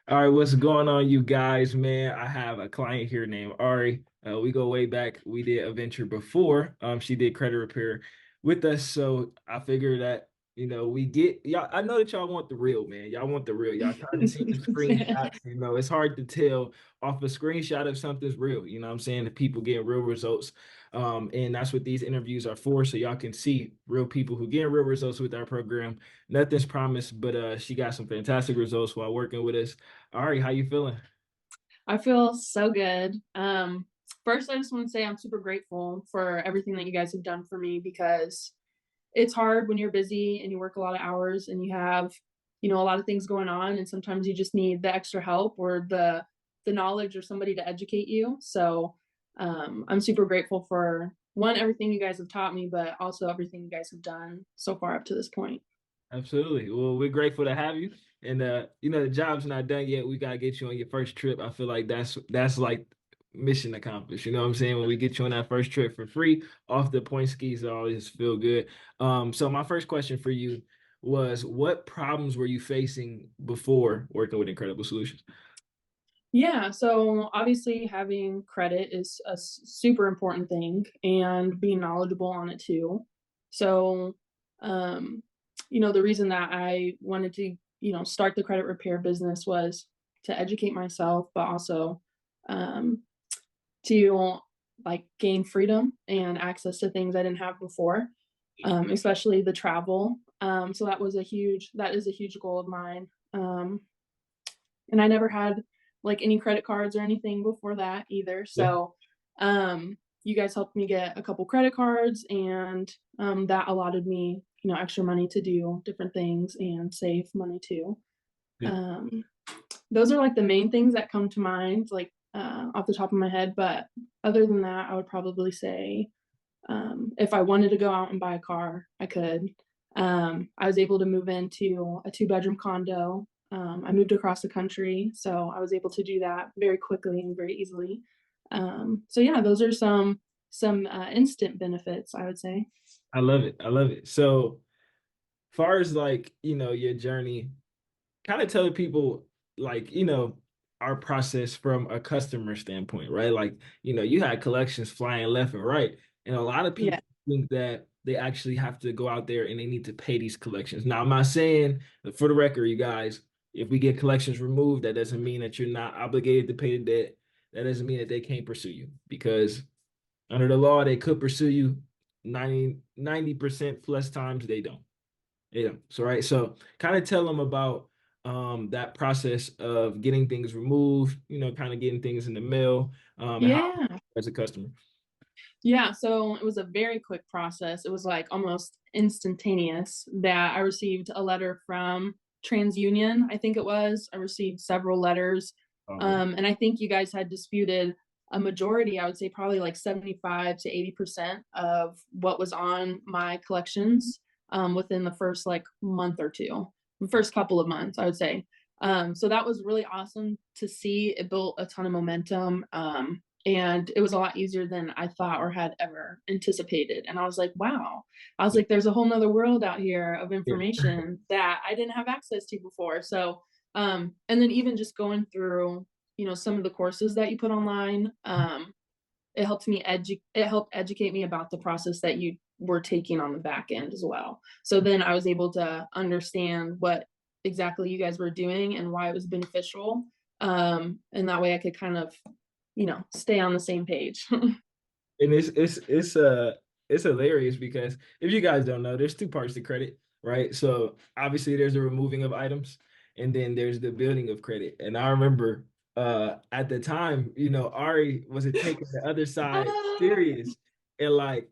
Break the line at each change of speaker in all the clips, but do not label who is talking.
All right, what's going on, you guys, man? I have a client here named Ari. We go way back. We did a venture before. She did credit repair with us, so I figured that we get y'all. I know that y'all want the real, man. Y'all want the real. Y'all trying to see the screenshots. It's hard to tell off a screenshot if something's real. You know what I'm saying? The people getting real results. And that's what these interviews are for, so y'all can see real people who get real results with our program. Nothing's promised, but she got some fantastic results while working with us. Ari, how you feeling?
I feel so good. First, I just want to say I'm super grateful for everything that you guys have done for me because it's hard when you're busy and you work a lot of hours and you have, a lot of things going on, and sometimes you just need the extra help or the knowledge or somebody to educate you. So, I'm super grateful for one everything you guys have taught me, but also everything you guys have done so far up to this point.
Absolutely. Well, we're grateful to have you. And the job's not done yet. We gotta get you on your first trip. I feel like that's like mission accomplished. You know what I'm saying? When we get you on that first trip for free off the point skis, it always feel good. So my first question for you was what problems were you facing before working with Incredible Solutions?
Yeah, so obviously having credit is a super important thing and being knowledgeable on it too. So, um, the reason that I wanted to, start the credit repair business was to educate myself, but also um, to like gain freedom and access to things I didn't have before, especially the travel. So that is a huge goal of mine. And I never had like any credit cards or anything before that either.
Yeah.
So, you guys helped me get a couple credit cards, and that allotted me, extra money to do different things and save money too.
Yeah.
Um, those are like the main things that come to mind, like off the top of my head. But other than that, I would probably say if I wanted to go out and buy a car, I could. I was able to move into a two-bedroom condo. I moved across the country, so I was able to do that very quickly and very easily. So yeah, those are some instant benefits, I would say.
I love it. I love it. So far as like, your journey, kind of tell people like our process from a customer standpoint, right? Like you had collections flying left and right, and a lot of
Yeah,
people think that they actually have to go out there and they need to pay these collections. Now I'm not saying, for the record, you guys, if we get collections removed, that doesn't mean that you're not obligated to pay the debt. That doesn't mean that they can't pursue you, because under the law they could pursue you 90% plus times they don't. Yeah. So right. So kind of tell them about that process of getting things removed, kind of getting things in the mail, and how
yeah.
as a customer.
Yeah, so it was a very quick process. It was like almost instantaneous that I received a letter from TransUnion, I think it was. I received several letters.
Oh,
And I think you guys had disputed a majority, I would say probably like 75 to 80% of what was on my collections within the first like month or two, the first couple of months, I would say. So that was really awesome to see. It built a ton of momentum. And it was a lot easier than I thought or had ever anticipated. And I was like, wow. I was like, there's a whole nother world out here of
yeah.
information that I didn't have access to before. So, and then even just going through, some of the courses that you put online, it helped educate me about the process that you were taking on the back end as well. So then I was able to understand what exactly you guys were doing and why it was beneficial. And that way I could kind of stay on the same page.
And it's hilarious because if you guys don't know, there's two parts to credit, right? So obviously there's the removing of items, and then there's the building of credit. And I remember at the time, Ari wasn't taking the other side serious. And like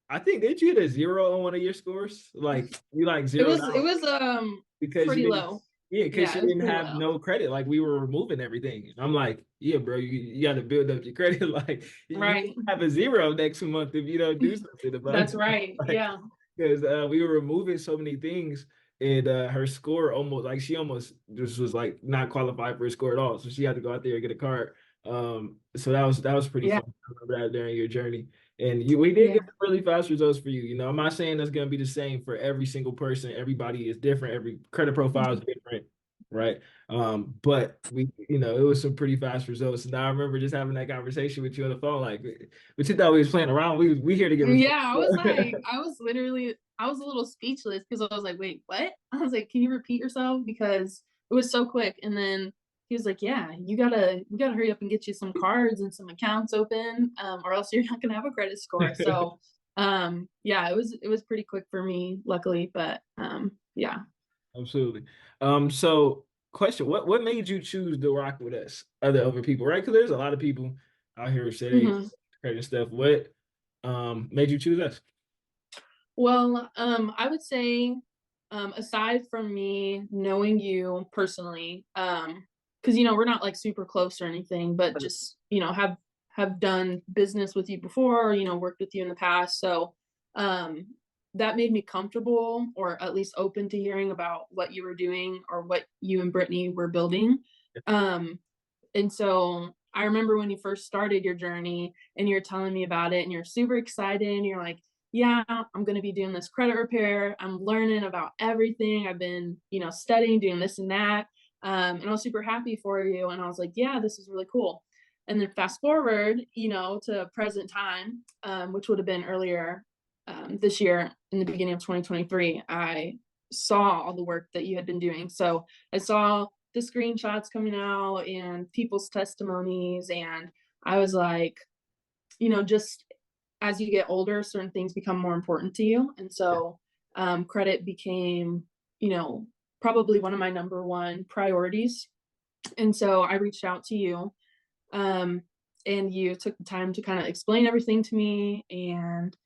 I think did you hit a zero on one of your scores? Like you like
it
zeroed
was it
out
was
because you
pretty
didn't,
low.
yeah, because
Yeah,
you
it was
didn't
pretty
have
low.
no credit. Like we were removing everything. And I'm like, yeah, bro, you got to build up your credit. Like you
Right.
have a zero next month if you don't do something about
That's
it.
right.
Like,
Yeah.
because we were removing so many things, and her score almost like she almost just was like not qualified for a score at all. So she had to go out there and get a card. So that was pretty
Yeah.
fun. I remember that during your journey. And we did get
Yeah.
really fast results for you. I'm not saying that's going to be the same for every single person. Everybody is different. Every credit profile is different. right? But it was some pretty fast results. And I remember just having that conversation with you on the phone, like, but you thought we was playing around. We here to get results.
Yeah, I was a little speechless because I was like, "Wait, what?" I was like, "Can you repeat yourself?" Because it was so quick. And then he was like, "Yeah, we gotta hurry up and get you some cards and some accounts open, or else you're not gonna have a credit score." So, yeah, it was pretty quick for me, luckily. But yeah.
Absolutely. So question, what made you choose to rock with us other over people, right? Because there's a lot of people out here who say they
Mhm.
credit stuff. What made you choose us?
Well, I would say, aside from me knowing you personally, because we're not like super close or anything, but just have done business with you before, worked with you in the past, so that made me comfortable, or at least open to hearing about what you were doing or what you and Brittany were building. Um, and so I remember when you first started your journey and you're telling me about it and you're super excited and you're like, yeah, I'm going to be doing this credit repair. I'm learning about everything. I've been, studying, doing this and that. And I was super happy for you. And I was like, yeah, this is really cool. And then fast forward, to present time, which would have been earlier this year in the beginning of 2023, I saw all the work that you had been doing. So I saw the screenshots coming out and people's testimonies. And I was like, just as you get older, certain things become more important to you. And so credit became, you know, probably one of my number one priorities. And so I reached out to you, um, and you took the time to kind of explain everything to me and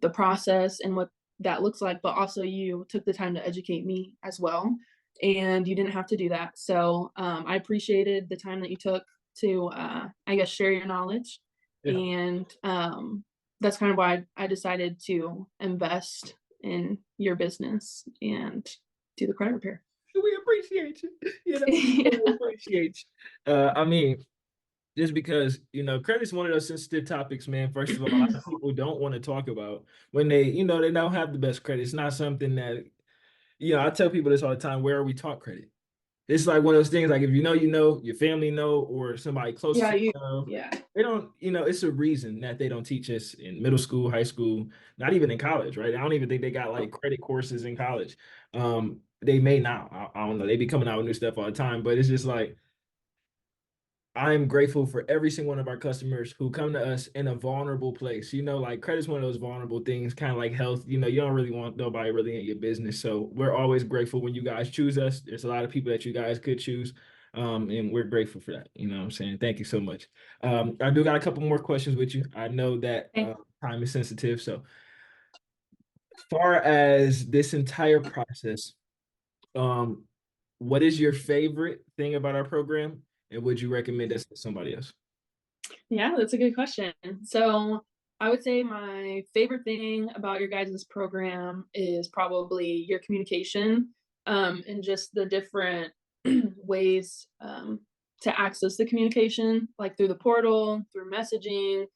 the process and what that looks like. But also, you took the time to educate me as well. And you didn't have to do that. So I appreciated the time that you took to, I guess, share your knowledge.
Yeah.
And that's kind of why I decided to invest in your business and do the credit repair.
We appreciate you. We
Yeah.
appreciate you. I mean, just because credit's one of those sensitive topics, man. First of all, a lot of people don't want to talk about when they don't have the best credit. It's not something that I tell people this all the time. Where are we taught credit? It's like one of those things. Like if your family know, or somebody close
Yeah,
to
you
you know,
yeah.
they don't. It's a reason that they don't teach us in middle school, high school, not even in college, right? I don't even think they got like credit courses in college. They may now. I don't know. They be coming out with new stuff all the time, but it's just like I'm grateful for every single one of our customers who come to us in a vulnerable place. Like credit's one of those vulnerable things, kind of like health. You don't really want nobody really in your business. So we're always grateful when you guys choose us. There's a lot of people that you guys could choose. And we're grateful for that. You know what I'm saying? Thank you so much. I do got a couple more questions with you. I know that
Okay.
time is sensitive. So far as this entire process, um, what is your favorite thing about our program? And would you recommend us to somebody else?
Yeah, that's a good question. So I would say my favorite thing about your guys' program is probably your communication, and just the different ways to access the communication, like through the portal, through messaging.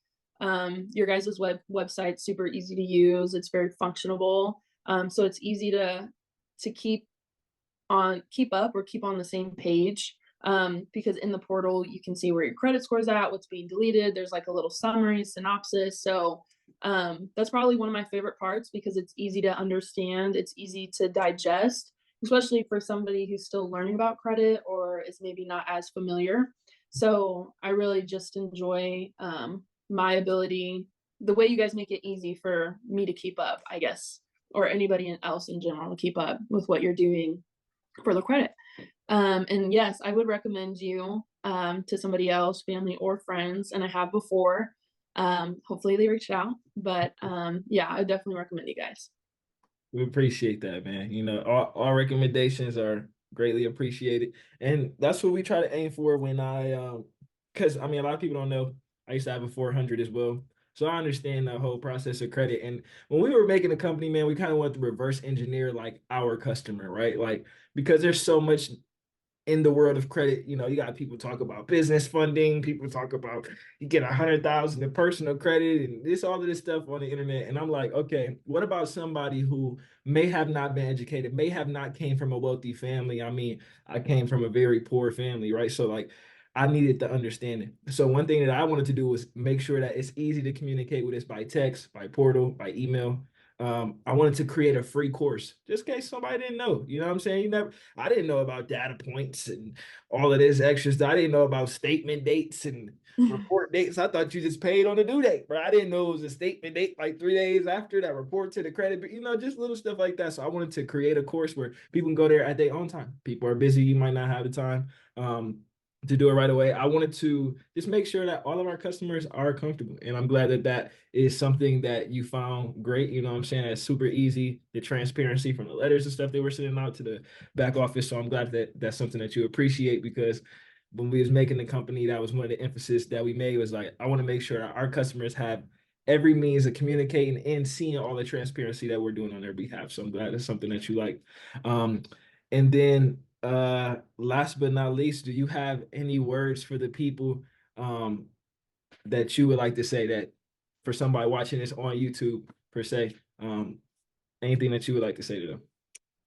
Your guys' website's super easy to use. It's very functionable. So it's easy to keep up or keep on the same page, because in the portal you can see where your credit score is at, what's being deleted. There's like a little summary synopsis. So that's probably one of my favorite parts because it's easy to understand, it's easy to digest, especially for somebody who's still learning about credit or is maybe not as familiar. So I really just enjoy my ability, the way you guys make it easy for me to keep up, I guess, or anybody else in general to keep up with what you're doing for the credit. And yes, I would recommend you to somebody else, family or friends, and I have before. Hopefully they reach out, but yeah, I would definitely recommend you guys.
We appreciate that, man. Our recommendations are greatly appreciated. And that's what we try to aim for when because I mean a lot of people don't know I used to have a 400 as well. So I understand the whole process of credit. And when we were making the company, man, we kind of wanted to reverse engineer like our customer, right? Like because there's so much in the world of credit, you got people talk about business funding, people talk about you get 100,000 in personal credit and this all of this stuff on the internet. And I'm like, okay, what about somebody who may have not been educated, may have not came from a wealthy family? I mean, I came from a very poor family, right? So like I needed to understand it. So one thing that I wanted to do was make sure that it's easy to communicate with us by text, by portal, by email. I wanted to create a free course just in case somebody didn't know. You know what I'm saying? I didn't know about data points and all of this extras. I didn't know about statement dates and report dates. I thought you just paid on the due date, bro. I didn't know it was a statement date like 3 days after that report to the credit, but just little stuff like that. So I wanted to create a course where people can go there at their own time. People are busy, you might not have the time. To do it right away. I wanted to just make sure that all of our customers are comfortable. And I'm glad that that is something that you found great. You know what I'm saying? That's super easy. The transparency from the letters and stuff they were sending out to the back office. So I'm glad that that's something that you appreciate because when we was making the company, that was one of the emphasis that we made was like, I want to make sure that our customers have every means of communicating and seeing all the transparency that we're doing on their behalf. So I'm glad that's something that you like. Um, and then last but not least, do you have any words for the people that you would like to say that for somebody watching this on YouTube per se? Anything that you would like to say to them?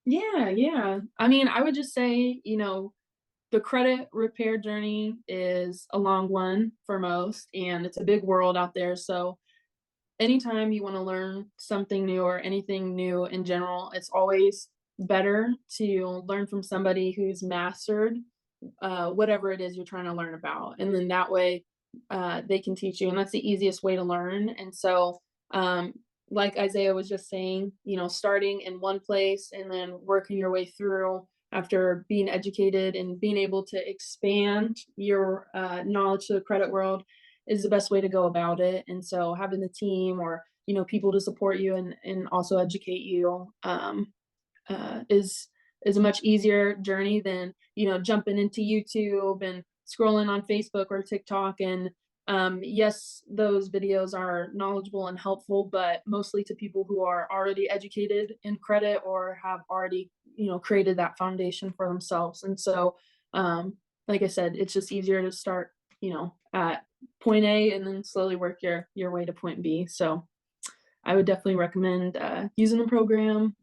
Yeah, yeah. I mean, I would just say, the credit repair journey is a long one for most, and it's a big world out there. So anytime you want to learn something new or anything new in general, it's always better to learn from somebody who's mastered whatever it is you're trying to learn about. And then that way they can teach you. And that's the easiest way to learn. And so, um, like Isaiah was just saying, starting in one place and then working your way through after being educated and being able to expand your knowledge to the credit world is the best way to go about it. And so having the team or, people to support you and also educate you is a much easier journey than jumping into YouTube and scrolling on Facebook or TikTok. And yes, those videos are knowledgeable and helpful, but mostly to people who are already educated in credit or have already created that foundation for themselves. And so, like I said, it's just easier to start at point A and then slowly work your way to point B. So I would definitely recommend using the program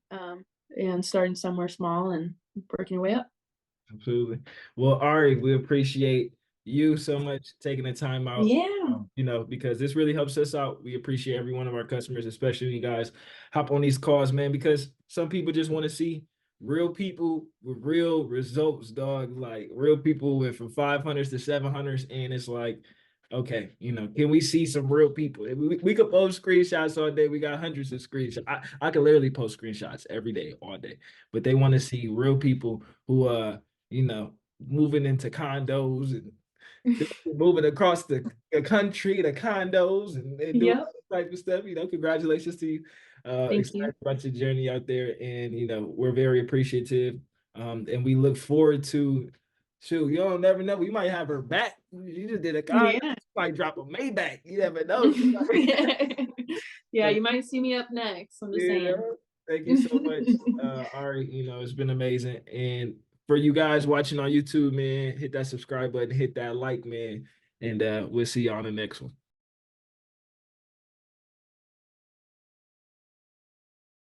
and starting somewhere small and working your way up.
Absolutely. Well, Ari, we appreciate you so much taking the time out,
Yeah.
because this really helps us out. We appreciate every one of our customers, especially you guys hop on these calls, man, because some people just want to see real people with real results, dog. Like real people with from 500s to 700s. And it's like, okay, can we see some real people? We could post screenshots all day. We got hundreds of screenshots. I could literally post screenshots every day, all day. But they want to see real people who moving into condos and moving across the country to condos and doing
Yep.
all that type of stuff. Congratulations to you.
Thank you.
Excited about your journey out there, and we're very appreciative. And we look forward to. Shoot, you don't never know. We might have her back. You just did a condo.
Yeah.
Might drop a Maybach. You never know. She
Yeah,
might,
you might see me up next. I'm just
you
saying.
know, thank you so much, Ari. It's been amazing. And for you guys watching on YouTube, man, hit that subscribe button, hit that like, man, and we'll see you on the next one.